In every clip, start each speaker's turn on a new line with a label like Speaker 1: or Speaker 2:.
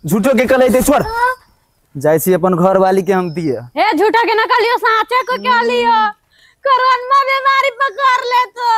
Speaker 1: झूठो के कले दे छोड़ जाय छी अपन घर वाली के हम दिए
Speaker 2: ए झूठा के न कलियो साचे को क्या लियो कोरोना बीमारी पकड़ ले तो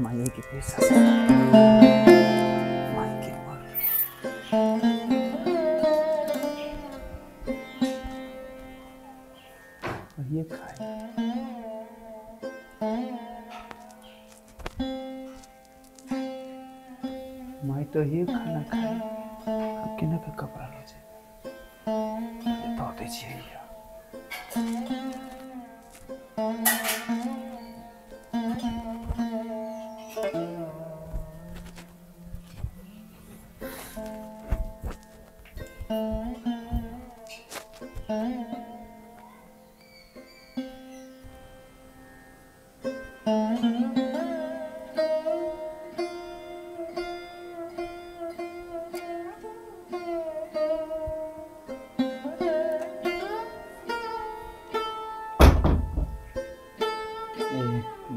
Speaker 1: माये के पैसा माये के ये खाए माई तो ये खाना खाए अब केना के कपड़ा ले जाए तो दे छिए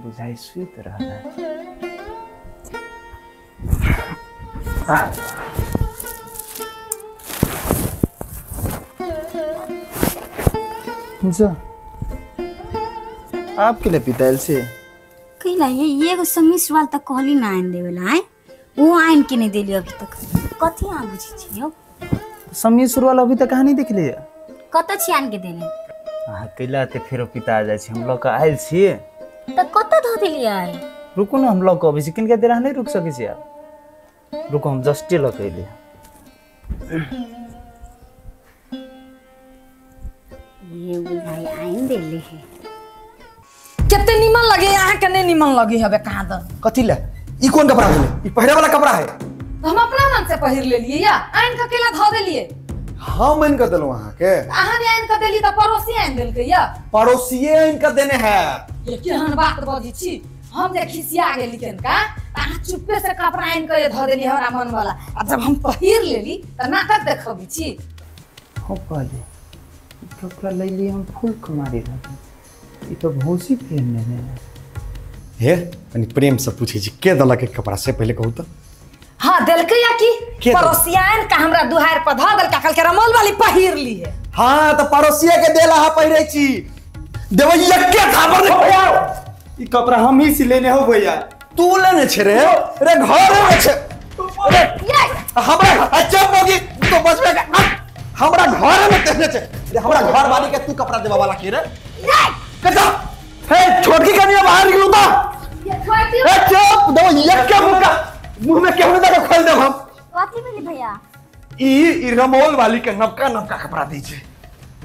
Speaker 1: बुझाई सुत रहना आपके लिए पिताल से
Speaker 3: कहिला ये एगो समीस वाल तक कहली ना आइन देवेला है वो आइन के नहीं देली अभी तक कथि आ बुझी छी हो
Speaker 1: समीस वाला अभी तक कहानी देख लिया
Speaker 3: कत छी आइन के देले
Speaker 1: हां कइला ते फेरो पिता आ जाय छी हम लोग आइल छी
Speaker 3: त कत ध देली आइ
Speaker 1: रुको ना हम लोग अभी से किनके देर नहीं रुक सके छी आप रुको हम जस्ट लगैले
Speaker 3: ये बुझाई आइन देले है
Speaker 2: कितने निमन लगे यहाँ के नहीं निमन लगी हवे कहाँ द
Speaker 4: कथी ले ई कौन कपड़ा है ई पहरे वाला कपड़ा है
Speaker 2: तो हम अपना मन से पहिर ले लिए या आइन का केला ध देलिए
Speaker 4: हां मन कर देलो वहां के
Speaker 2: अहाँ ने आइन का देली त पड़ोसी आइन देल के या
Speaker 4: पड़ोसिए इनका देने है
Speaker 2: ये केहन बात बजी छी हम जे खिसिया गेली केनका अहाँ चुप्पे से कपड़ा आइन के ध देली हमरा मन वाला आ जब हम पहिर लेली त नाटक देखबी छी
Speaker 1: हो पहले कपड़ा ले लिए हम फुल कुमारी रह ये तो भौसी पहनने ने
Speaker 4: हे तनी प्रेम से पूछे जी के दला के कपड़ा से पहले कहू तो
Speaker 2: हां देल के या की पड़ोसियान का हमरा दुहार पर ध देल का कल के रमोल वाली पहिर ली है
Speaker 4: हां तो पड़ोसिए के देला हा पहिरे छी देवैया के थापर दे भैया
Speaker 1: ई कपड़ा हम ही सिलेने हो भैया
Speaker 4: तू लेने छे रे रे घर में छे अरे हमरा अच्छा मोगी तो बचबे हमरा घर में तेने छे रे हमरा घर वाली के तू कपड़ा देवा वाला की रे कजा हे छोटकी कनिया बाहर निकलू तो
Speaker 2: ये छोटी
Speaker 4: ए चुप दो एक के मुंह में केहू दे खोल दे हम
Speaker 3: कथि मिली भैया
Speaker 4: ई रमोल वाली के नवका नवका कपड़ा दी छे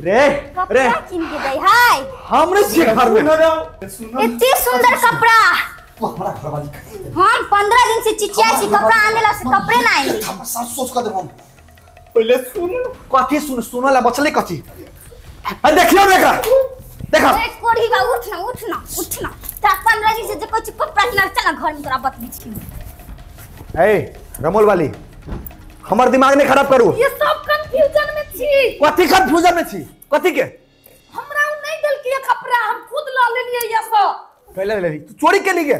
Speaker 4: रे रे
Speaker 3: कपड़ा किन के दई हाय
Speaker 4: हमरे से घर में
Speaker 3: इतनी सुंदर कपड़ा
Speaker 4: हमरा घर वाली
Speaker 3: हम 15 दिन से चिचिया छी कपड़ा आने ला से कपड़े ना आइले
Speaker 4: हम सब सोच कर दे हम पहले सुन कथि सुनला बचले कथि आ देखियो देखा देखा
Speaker 3: ए कोढ़ी बा उठ ना 15 दिन से जे कुछ कपड़ा किना चला घर में तोरा बतबी छी
Speaker 4: ए रमोल वाली हमर दिमाग ने खराब करू
Speaker 2: ये सब कंफ्यूजन में छी
Speaker 4: कथि कंफ्यूजन में छी कथि के
Speaker 2: हमरा नहीं दिल के कपड़ा हम खुद ला लेलिए ये सब
Speaker 4: पहले ले तू चोरी के लिए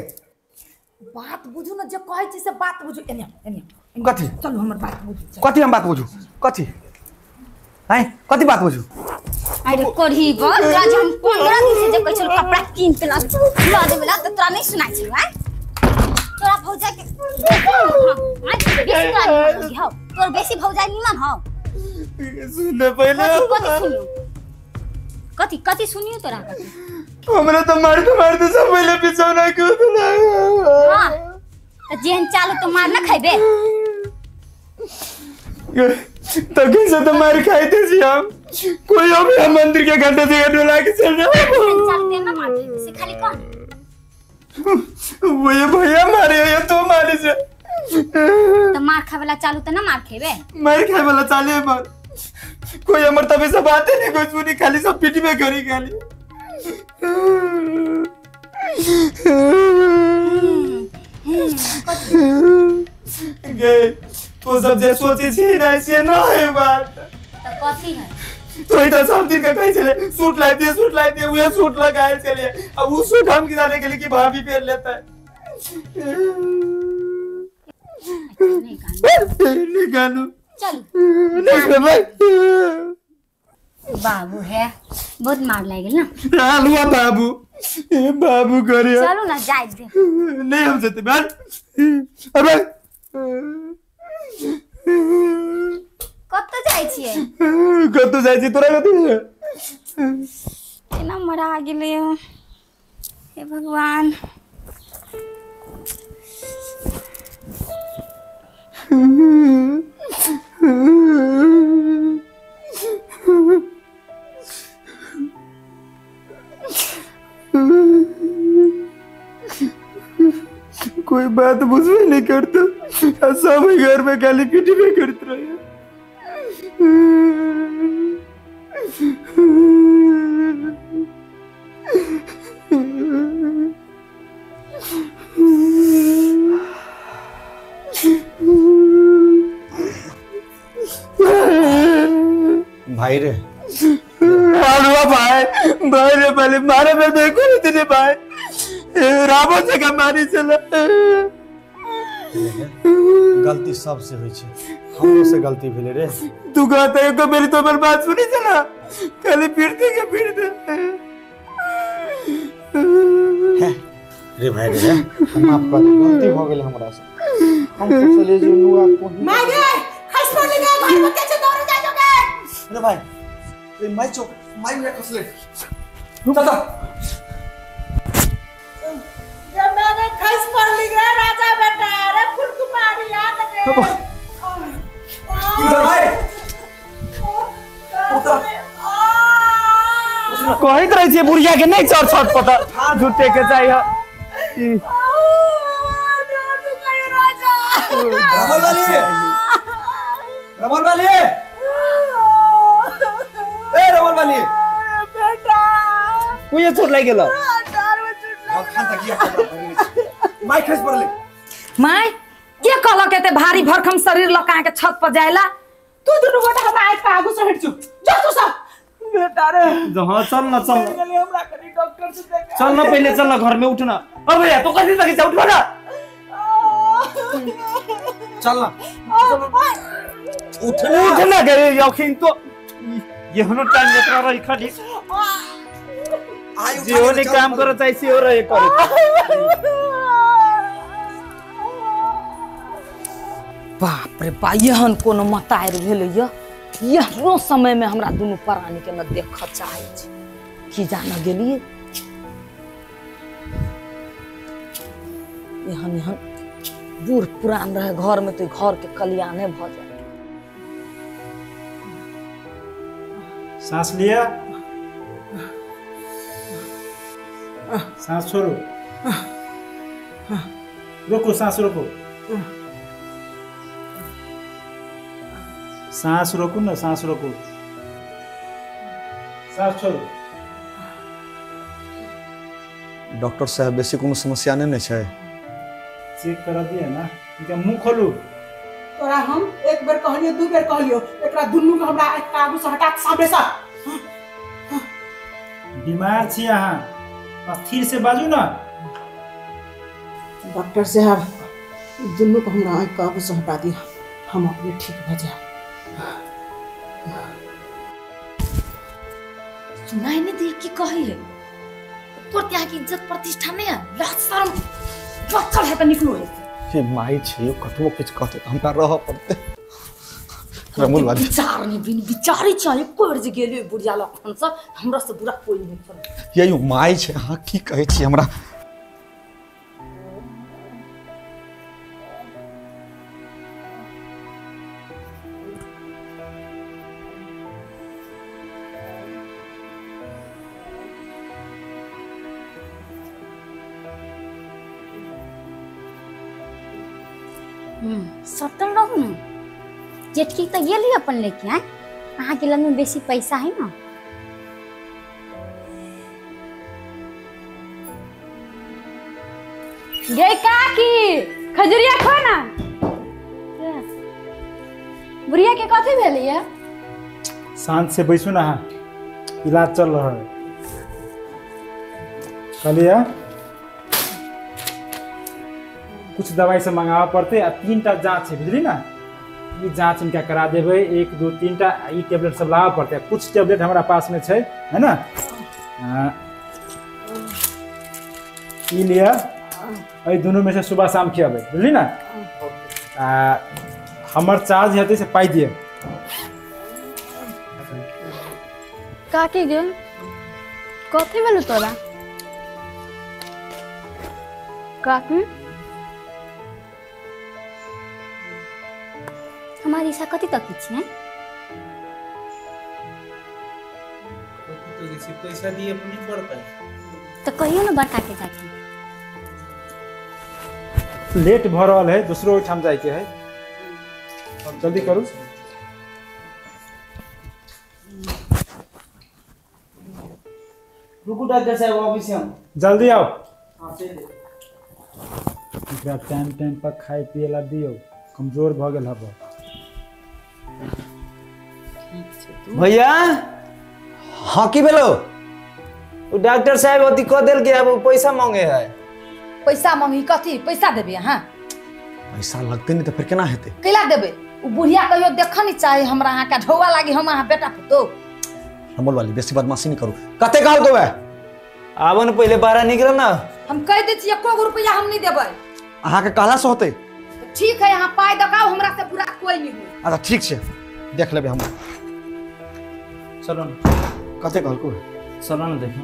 Speaker 2: बात बुझू ना जे कहै छी से बात बुझू एने
Speaker 4: कथि
Speaker 2: चलो हमर बात बुझू
Speaker 4: कथि हम बात बुझू कथि हैं कथि बात बुझू
Speaker 3: अरे कोढ़ी बा आज हम 15 दिन से जे कुछ कपड़ा किन के ला देवेला त तोरा नहीं सुनाई छी हैं तोरा भौजा के तोर बेसी भौजा निमन हो
Speaker 4: सुन पहले
Speaker 3: कथि सुनियो तोरा
Speaker 4: हमरा तो मारते सब पहले पिछौना क्यों दिला
Speaker 3: हां त जेहन चालू तो मार ना खाइबे
Speaker 4: तो कैसे तो मार खाते छी हम कोई अभी हम मंदिर के घंटे से डोला के चल जाओ
Speaker 3: चलते ना मार से खाली कौन
Speaker 4: वो ये भैया मारे ये तो मारे से
Speaker 3: तो मार खावेला चालू तो ना मार खेबे
Speaker 4: मार खाए वाला चाले मार कोई हमर तबे से बातें नहीं कुछ नहीं खाली सब पीठी में करी खाली गए तो सब जे सोचे छी ना से ना है बात
Speaker 3: तो कथि है
Speaker 4: तो इधर सब दिन का कहीं चले सूट ला दिए वो सूट लगाए चलिए अब उस सूट हम गिराने के लिए कि भाभी पहन लेता है
Speaker 3: निकालू बाबू है बहुत मार लागेल ना
Speaker 4: हलवा बाबू बाबू करे
Speaker 3: चलो ना जाए दे
Speaker 4: नहीं हम सकते बाल अबे
Speaker 3: कत जाए छिए
Speaker 4: कत जाए छी तोरा कत
Speaker 3: एना मरा गेले हे भगवान
Speaker 4: कोई बात मुझे नहीं करता सब घर में गाली पीटी में करते रहे भाई रे भाई भाई रे पहले मारे में देखो तेरे भाई रामो से का मारी चला गलती सबसे हुई छे हमरो से गलती भेले रे तू कहता है को मेरी तो बात सुनी चला खाली फिरते के फिरते रे भाई रे माफ कर गलती हो गेल हमरा से हम सोचले जे नुआ को
Speaker 2: मागे खसपा ले गया घर में कैसे दौड़ जाओगे
Speaker 4: रे भाई रे माई चोक माई में खसले चल
Speaker 2: जब मैंने खस पर ली गया राजा बेटा अरे फुल कुमारी याद है
Speaker 4: इधर भाई
Speaker 1: कहीं तरह से बुढ़िया के नहीं चढ़ छट पता झूठे के चाहिए
Speaker 4: रमन वाली ए रमन वाली
Speaker 2: बेटा
Speaker 1: कोई चोट लग गेल
Speaker 4: खान तक किया माई खस पड़ले
Speaker 2: माय के कहला केते भारी भरखम शरीर लका के छत पर जायला तू दुनु बेटा हमरा आइ के आगू से हट जा तू सब बेटा रे
Speaker 1: हां चल ना चल
Speaker 2: चल हमरा कनी डॉक्टर से देख
Speaker 1: चल ना पहले चल ना घर में उठना अब भैया तो कैसे तक उठ ना
Speaker 4: चल ना
Speaker 1: उठना करे यखिन तो ये हनो टाइम लेतरा रही खाली जियो ने काम करे चाहिए से हो रहे करे
Speaker 2: बाप रे बा यहन कोनो मतायर भेले यहनो समय में हमरा दुनु प्राणी के न देख चाहे छी की जाना गेलिए यहन बूढ़ पुरान रहे घर में तो घर के कल्याणे भ जाए
Speaker 5: सांस लिया सांस छोड़ो रोको सांस रोको सांस रोको ना सांस रोको सांस छोड़ो
Speaker 4: डॉक्टर साहब बेसी कोनो समस्या नहीं छै
Speaker 5: चेक करा दिया ना इनका मुंह खोलो
Speaker 6: तोरा हम एक बार कहलियो दू बार कहलियो एकरा दुन्नु के हमरा एक काबू से हटा सामने से
Speaker 5: बीमार छी अहाँ स्थिर से बाजू ना
Speaker 6: डॉक्टर साहब दुन्नु को हमरा एक काबू से हटा दिया हम अपने ठीक हो जाए
Speaker 2: सुनाई नहीं दी की कही है ऊपर क्या की इज्जत प्रतिष्ठा में है लाज शर्म बच्चा है तो निकलो
Speaker 4: हे माई छै कतबो किछ कहते हमरा रह पड़ते रमुल वाली
Speaker 2: विचार नहीं बिन विचारी चाहिए कोर जे गेले बुढ़िया लखन से हमरा से बुरा कोई नहीं करे
Speaker 4: यही माई छै हां की कहै छी हमरा
Speaker 3: सटल रहू ना जेठकी तो ये लिए अपन लेके आए अहाँ के लग में बेसी पैसा है ना
Speaker 2: गे काकी खजरिया खो ना बुढ़िया के कथी भेलिए
Speaker 5: शांत से बैसू ना अहाँ इलाज चल रहा है कहलिए कुछ दवाई से मंगावा पड़ते आ 3टा जांच है बुझली ना ये जांच इनका करा देवे 1 2 3टा ई टेबलेट सब लावा पड़ते कुछ टेबलेट हमारा पास में है ना ई लिया अई दोनों में से सुबह शाम खियाबे बुझली ना हमर चार्ज हेतै से पाई दिए
Speaker 3: काके गे कथी भेलौ तोरा काकी हमारी ईसा कथी तक छी हैं
Speaker 1: तो किसी पैसा दिए नहीं पड़ता है
Speaker 3: तो कहियो ना बड़का के जाके
Speaker 5: लेट भ रहल है दूसरो ठाम जाए के है जल्दी करू
Speaker 1: रुकू डॉक्टर साहब ऑफिस में
Speaker 5: जल्दी आओ
Speaker 1: हां से
Speaker 5: एकरा टाइम पर खाए पिए ला दियो कमजोर भ गेल हबो
Speaker 1: भैया
Speaker 4: हाँ की भेलो
Speaker 1: वो डॉक्टर साहब अति कह देल के अब पैसा मांगे है
Speaker 2: पैसा मांगी कथी पैसा देबे हां
Speaker 4: पैसा लगते नहीं तो फिर केना हेते
Speaker 2: कैला देबे उ बुढ़िया कहियो देख नहीं चाहे हमरा अहाँ का ढौआ लागी हम अहाँ बेटा पुतो
Speaker 4: हमल वाली बेसी बदमाशी नहीं करू कते कहल को है
Speaker 1: आवन पहले बाहर निकल ना
Speaker 2: हम कह दे छी 1 रुपया हम नहीं देबै
Speaker 4: अहाँ के कहला से होते
Speaker 2: ठीक है यहाँ पाई दकाओ हमरा से बुरा कोई नहीं हो
Speaker 4: अच्छा ठीक छे देख लेबे हम
Speaker 1: चलो
Speaker 4: कते कहल को
Speaker 1: चलो ना देखो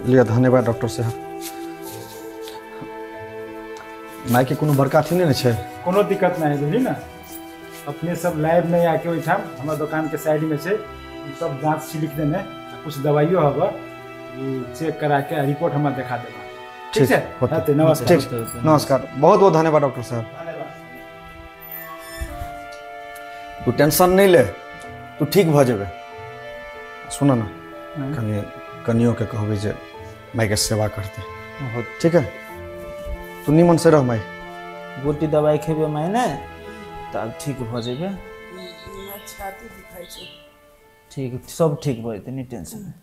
Speaker 4: लिया धन्यवाद डॉक्टर साहब माय के कोनो बड़का थी नहीं छे
Speaker 5: कोनो दिक्कत नहीं बुझली ना अपने सब लैब में आके ओइठाम हमारा दुकान के साइड में से सब जांच लिख देने कुछ दवाइयो हबा चेक करा के रिपोर्ट हम दिखा देबा ठीक है नमस्कार
Speaker 4: नमस्कार बहुत बहुत धन्यवाद डॉक्टर साहब तू टेंशन नहीं ले तू ठीक भ जेबे सुना ना कनियो के कहबे जे माई के सेवा करते ठीक है तू निमन से रह माई
Speaker 1: गोटी दवाई खेबे मैं ने तब ठीक भ जेबे
Speaker 6: छाती दिखाई छै
Speaker 1: ठीक सब ठीक भ जेते नहीं टेंशन